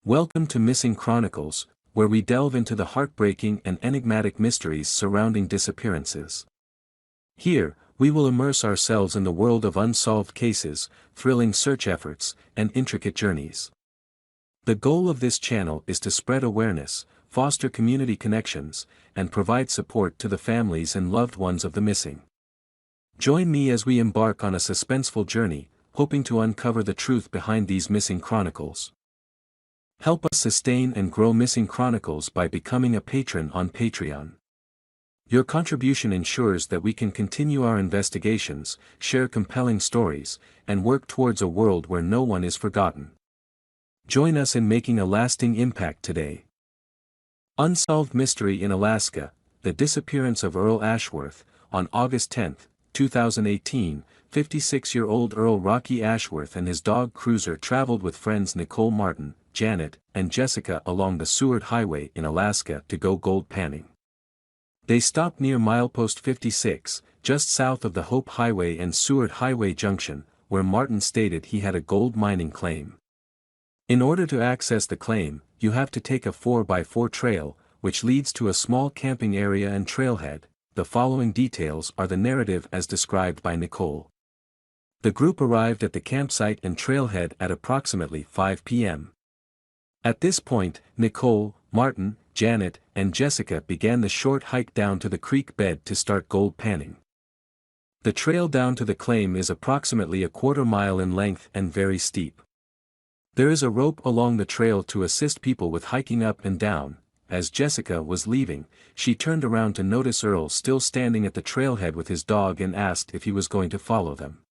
Welcome to Missing Chronicles, where we delve into the heartbreaking and enigmatic mysteries surrounding disappearances. Here, we will immerse ourselves in the world of unsolved cases, thrilling search efforts, and intricate journeys. The goal of this channel is to spread awareness, foster community connections, and provide support to the families and loved ones of the missing. Join me as we embark on a suspenseful journey, hoping to uncover the truth behind these missing chronicles. Help us sustain and grow Missing Chronicles by becoming a patron on Patreon. Your contribution ensures that we can continue our investigations, share compelling stories, and work towards a world where no one is forgotten. Join us in making a lasting impact today. Unsolved Mystery in Alaska, the disappearance of Earl Ashworth. On August 10, 2018, 56-year-old Earl Rocky Ashworth and his dog Cruiser traveled with friends Nicole Martin, Janet, and Jessica along the Seward Highway in Alaska to go gold panning. They stopped near milepost 56, just south of the Hope Highway and Seward Highway Junction, where Martin stated he had a gold mining claim. In order to access the claim, you have to take a 4x4 trail, which leads to a small camping area and trailhead. The following details are the narrative as described by Nicole. The group arrived at the campsite and trailhead at approximately 5 p.m. At this point, Nicole, Martin, Janet, and Jessica began the short hike down to the creek bed to start gold panning. The trail down to the claim is approximately a quarter-mile in length and very steep. There is a rope along the trail to assist people with hiking up and down. As Jessica was leaving, she turned around to notice Earl still standing at the trailhead with his dog and asked if he was going to follow them.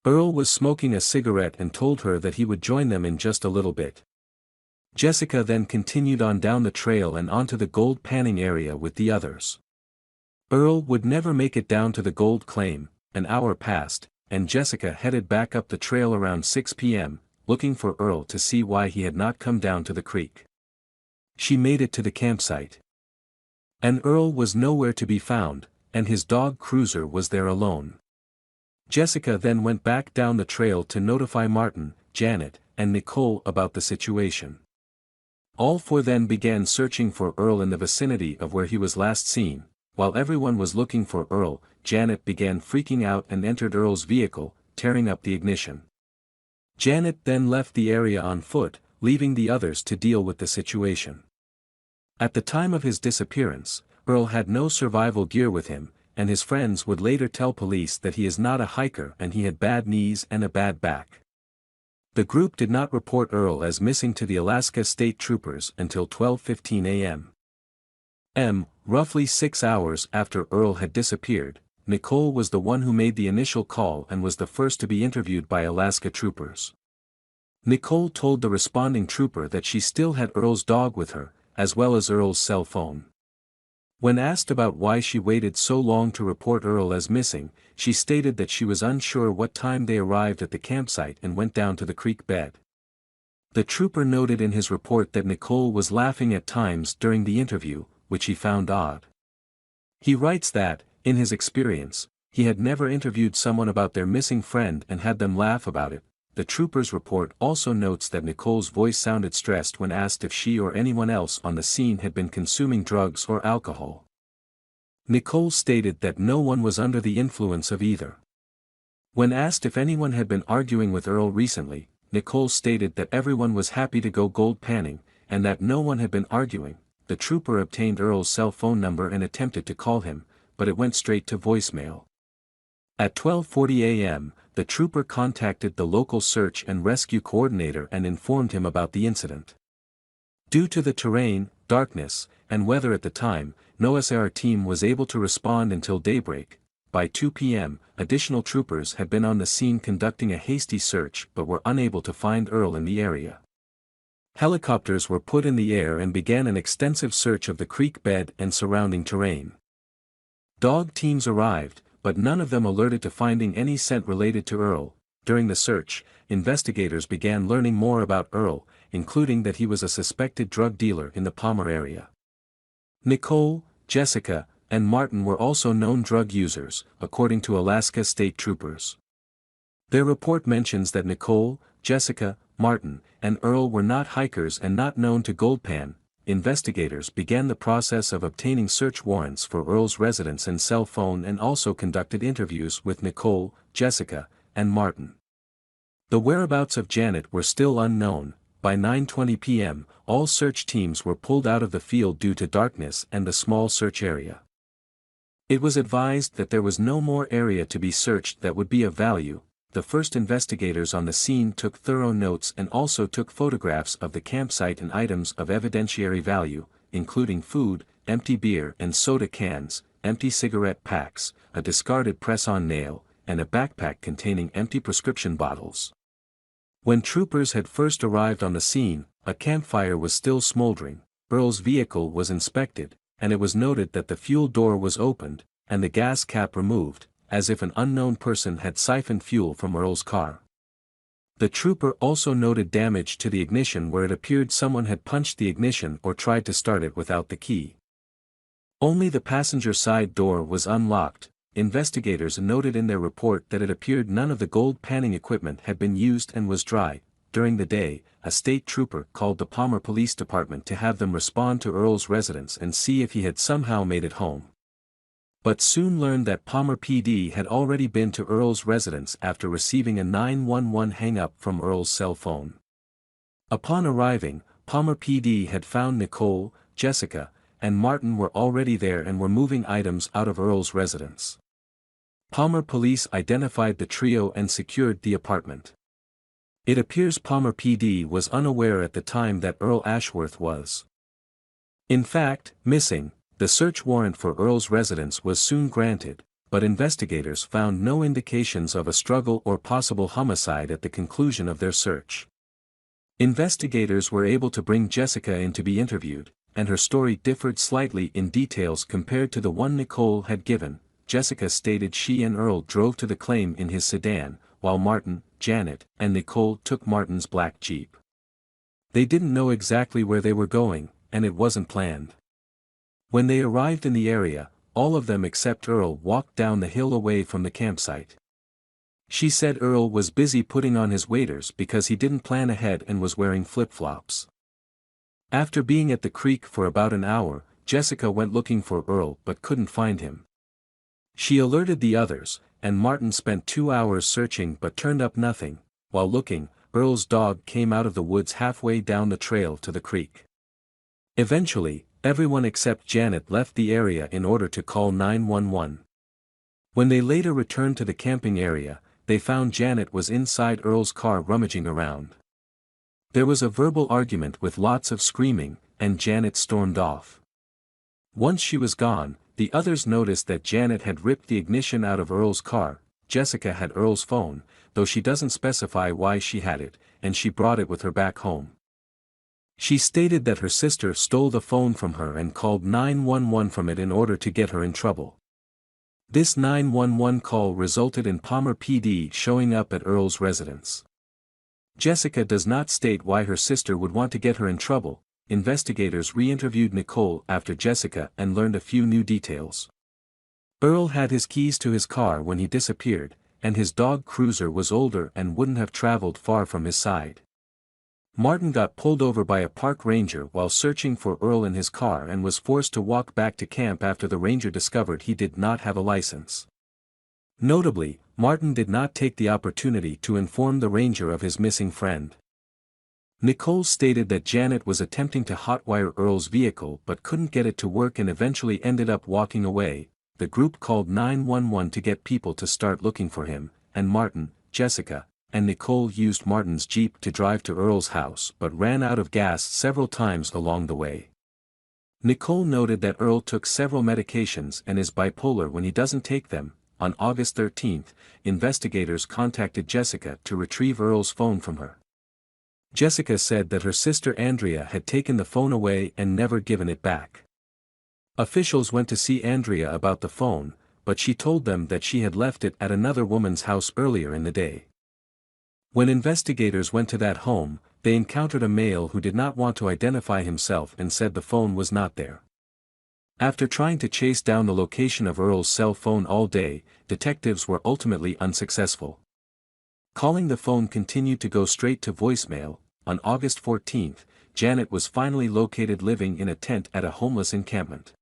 Earl was smoking a cigarette and told her that he would join them in just a little bit. Jessica then continued on down the trail and onto the gold panning area with the others. Earl would never make it down to the gold claim. An hour passed, and Jessica headed back up the trail around 6 p.m., looking for Earl to see why he had not come down to the creek. She made it to the campsite. And Earl was nowhere to be found, and his dog Cruiser was there alone. Jessica then went back down the trail to notify Martin, Janet, and Nicole about the situation. All four then began searching for Earl in the vicinity of where he was last seen. While everyone was looking for Earl, Janet began freaking out and entered Earl's vehicle, tearing up the ignition. Janet then left the area on foot, leaving the others to deal with the situation. At the time of his disappearance, Earl had no survival gear with him, and his friends would later tell police that he is not a hiker and he had bad knees and a bad back. The group did not report Earl as missing to the Alaska State Troopers until 12:15 a.m. Roughly 6 hours after Earl had disappeared, Nicole was the one who made the initial call and was the first to be interviewed by Alaska troopers. Nicole told the responding trooper that she still had Earl's dog with her, as well as Earl's cell phone. When asked about why she waited so long to report Earl as missing, she stated that she was unsure what time they arrived at the campsite and went down to the creek bed. The trooper noted in his report that Nicole was laughing at times during the interview, which he found odd. He writes that, in his experience, he had never interviewed someone about their missing friend and had them laugh about it. The trooper's report also notes that Nicole's voice sounded stressed when asked if she or anyone else on the scene had been consuming drugs or alcohol. Nicole stated that no one was under the influence of either. When asked if anyone had been arguing with Earl recently, Nicole stated that everyone was happy to go gold panning, and that no one had been arguing. The trooper obtained Earl's cell phone number and attempted to call him, but it went straight to voicemail. At 12:40 a.m., the trooper contacted the local search and rescue coordinator and informed him about the incident. Due to the terrain, darkness, and weather at the time, no SAR team was able to respond until daybreak. By 2 p.m., additional troopers had been on the scene conducting a hasty search but were unable to find Earl in the area. Helicopters were put in the air and began an extensive search of the creek bed and surrounding terrain. Dog teams arrived, but none of them alerted to finding any scent related to Earl. During the search, investigators began learning more about Earl, including that he was a suspected drug dealer in the Palmer area. Nicole, Jessica, and Martin were also known drug users, according to Alaska State Troopers. Their report mentions that Nicole, Jessica, Martin, and Earl were not hikers and not known to Goldpan. Investigators began the process of obtaining search warrants for Earl's residence and cell phone and also conducted interviews with Nicole, Jessica, and Martin. The whereabouts of Janet were still unknown. By 9:20 p.m., all search teams were pulled out of the field due to darkness and the small search area. It was advised that there was no more area to be searched that would be of value. The first investigators on the scene took thorough notes and also took photographs of the campsite and items of evidentiary value, including food, empty beer and soda cans, empty cigarette packs, a discarded press-on nail, and a backpack containing empty prescription bottles. When troopers had first arrived on the scene, a campfire was still smoldering. Earl's vehicle was inspected, and it was noted that the fuel door was opened, and the gas cap removed, as if an unknown person had siphoned fuel from Earl's car. The trooper also noted damage to the ignition where it appeared someone had punched the ignition or tried to start it without the key. Only the passenger side door was unlocked. Investigators noted in their report that it appeared none of the gold panning equipment had been used and was dry. During the day, a state trooper called the Palmer Police Department to have them respond to Earl's residence and see if he had somehow made it home. But soon learned that Palmer PD had already been to Earl's residence after receiving a 911 hang-up from Earl's cell phone. Upon arriving, Palmer PD had found Nicole, Jessica, and Martin were already there and were moving items out of Earl's residence. Palmer police identified the trio and secured the apartment. It appears Palmer PD was unaware at the time that Earl Ashworth was, in fact, missing. The search warrant for Earl's residence was soon granted, but investigators found no indications of a struggle or possible homicide at the conclusion of their search. Investigators were able to bring Jessica in to be interviewed, and her story differed slightly in details compared to the one Nicole had given. Jessica stated she and Earl drove to the claim in his sedan, while Martin, Janet, and Nicole took Martin's black Jeep. They didn't know exactly where they were going, and it wasn't planned. When they arrived in the area, all of them except Earl walked down the hill away from the campsite. She said Earl was busy putting on his waders because he didn't plan ahead and was wearing flip-flops. After being at the creek for about an hour, Jessica went looking for Earl but couldn't find him. She alerted the others, and Martin spent 2 hours searching but turned up nothing. While looking, Earl's dog came out of the woods halfway down the trail to the creek. Eventually, everyone except Janet left the area in order to call 911. When they later returned to the camping area, they found Janet was inside Earl's car rummaging around. There was a verbal argument with lots of screaming, and Janet stormed off. Once she was gone, the others noticed that Janet had ripped the ignition out of Earl's car. Jessica had Earl's phone, though she doesn't specify why she had it, and she brought it with her back home. She stated that her sister stole the phone from her and called 911 from it in order to get her in trouble. This 911 call resulted in Palmer PD showing up at Earl's residence. Jessica does not state why her sister would want to get her in trouble. Investigators re-interviewed Nicole after Jessica and learned a few new details. Earl had his keys to his car when he disappeared, and his dog Cruiser was older and wouldn't have traveled far from his side. Martin got pulled over by a park ranger while searching for Earl in his car and was forced to walk back to camp after the ranger discovered he did not have a license. Notably, Martin did not take the opportunity to inform the ranger of his missing friend. Nicole stated that Janet was attempting to hotwire Earl's vehicle but couldn't get it to work and eventually ended up walking away. The group called 911 to get people to start looking for him, and Martin, Jessica, and Nicole used Martin's Jeep to drive to Earl's house but ran out of gas several times along the way. Nicole noted that Earl took several medications and is bipolar when he doesn't take them. On August 13, investigators contacted Jessica to retrieve Earl's phone from her. Jessica said that her sister Andrea had taken the phone away and never given it back. Officials went to see Andrea about the phone, but she told them that she had left it at another woman's house earlier in the day. When investigators went to that home, they encountered a male who did not want to identify himself and said the phone was not there. After trying to chase down the location of Earl's cell phone all day, detectives were ultimately unsuccessful. Calling the phone continued to go straight to voicemail. On August 14, Janet was finally located living in a tent at a homeless encampment.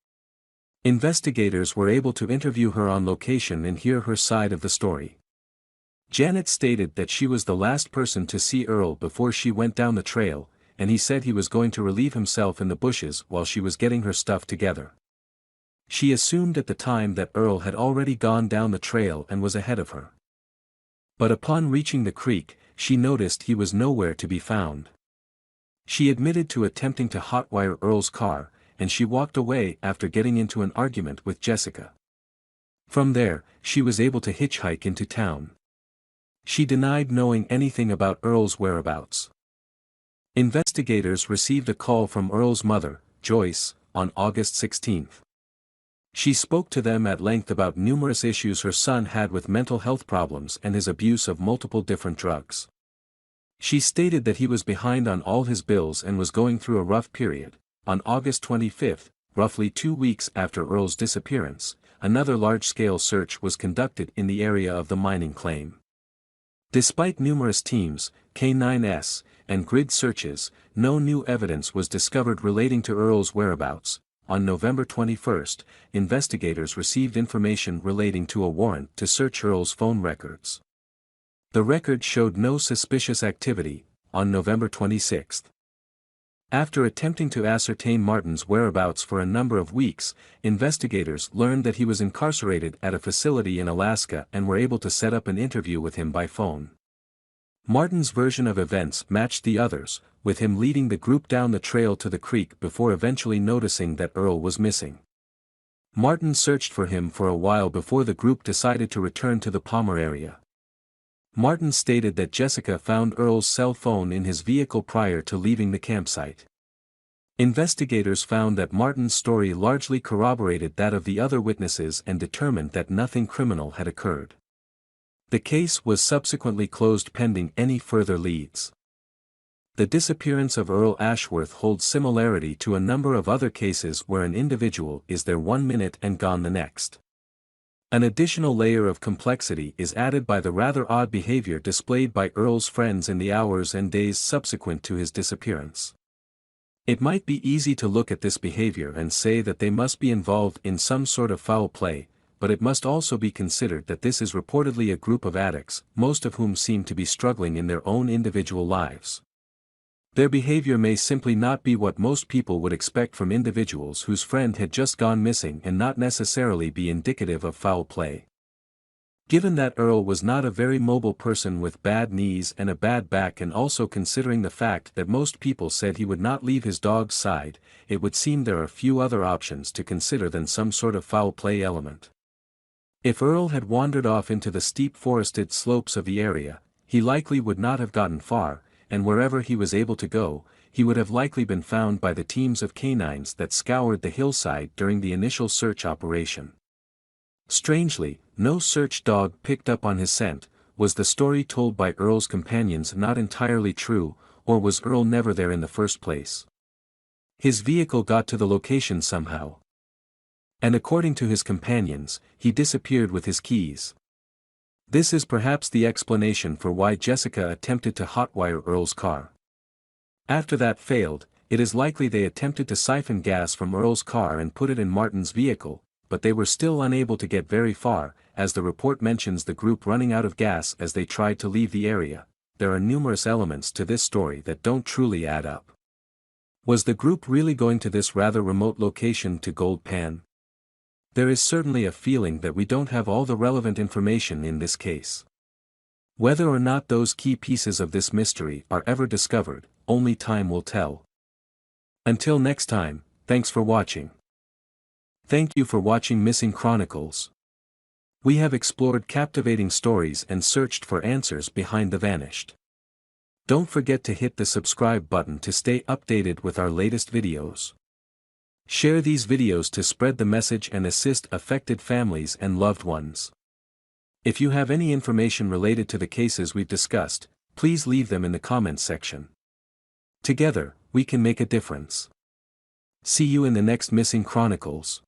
Investigators were able to interview her on location and hear her side of the story. Janet stated that she was the last person to see Earl before she went down the trail, and he said he was going to relieve himself in the bushes while she was getting her stuff together. She assumed at the time that Earl had already gone down the trail and was ahead of her. But upon reaching the creek, she noticed he was nowhere to be found. She admitted to attempting to hotwire Earl's car, and she walked away after getting into an argument with Jessica. From there, she was able to hitchhike into town. She denied knowing anything about Earl's whereabouts. Investigators received a call from Earl's mother, Joyce, on August 16. She spoke to them at length about numerous issues her son had with mental health problems and his abuse of multiple different drugs. She stated that he was behind on all his bills and was going through a rough period. On August 25, roughly 2 weeks after Earl's disappearance, another large-scale search was conducted in the area of the mining claim. Despite numerous teams, K9s, and grid searches, no new evidence was discovered relating to Earl's whereabouts. On November 21, investigators received information relating to a warrant to search Earl's phone records. The record showed no suspicious activity. On November 26. After attempting to ascertain Martin's whereabouts for a number of weeks, investigators learned that he was incarcerated at a facility in Alaska and were able to set up an interview with him by phone. Martin's version of events matched the others, with him leading the group down the trail to the creek before eventually noticing that Earl was missing. Martin searched for him for a while before the group decided to return to the Palmer area. Martin stated that Jessica found Earl's cell phone in his vehicle prior to leaving the campsite. Investigators found that Martin's story largely corroborated that of the other witnesses and determined that nothing criminal had occurred. The case was subsequently closed pending any further leads. The disappearance of Earl Ashworth holds similarity to a number of other cases where an individual is there 1 minute and gone the next. An additional layer of complexity is added by the rather odd behavior displayed by Earl's friends in the hours and days subsequent to his disappearance. It might be easy to look at this behavior and say that they must be involved in some sort of foul play, but it must also be considered that this is reportedly a group of addicts, most of whom seem to be struggling in their own individual lives. Their behavior may simply not be what most people would expect from individuals whose friend had just gone missing and not necessarily be indicative of foul play. Given that Earl was not a very mobile person with bad knees and a bad back, and also considering the fact that most people said he would not leave his dog's side, it would seem there are few other options to consider than some sort of foul play element. If Earl had wandered off into the steep forested slopes of the area, he likely would not have gotten far, and wherever he was able to go, he would have likely been found by the teams of canines that scoured the hillside during the initial search operation. Strangely, no search dog picked up on his scent. Was the story told by Earl's companions not entirely true, or was Earl never there in the first place? His vehicle got to the location somehow. And according to his companions, he disappeared with his keys. This is perhaps the explanation for why Jessica attempted to hotwire Earl's car. After that failed, it is likely they attempted to siphon gas from Earl's car and put it in Martin's vehicle, but they were still unable to get very far, as the report mentions the group running out of gas as they tried to leave the area. There are numerous elements to this story that don't truly add up. Was the group really going to this rather remote location to Gold Pan? There is certainly a feeling that we don't have all the relevant information in this case. Whether or not those key pieces of this mystery are ever discovered, only time will tell. Until next time, thanks for watching. Thank you for watching Missing Chronicles. We have explored captivating stories and searched for answers behind the vanished. Don't forget to hit the subscribe button to stay updated with our latest videos. Share these videos to spread the message and assist affected families and loved ones. If you have any information related to the cases we've discussed, please leave them in the comments section. Together, we can make a difference. See you in the next Missing Chronicles.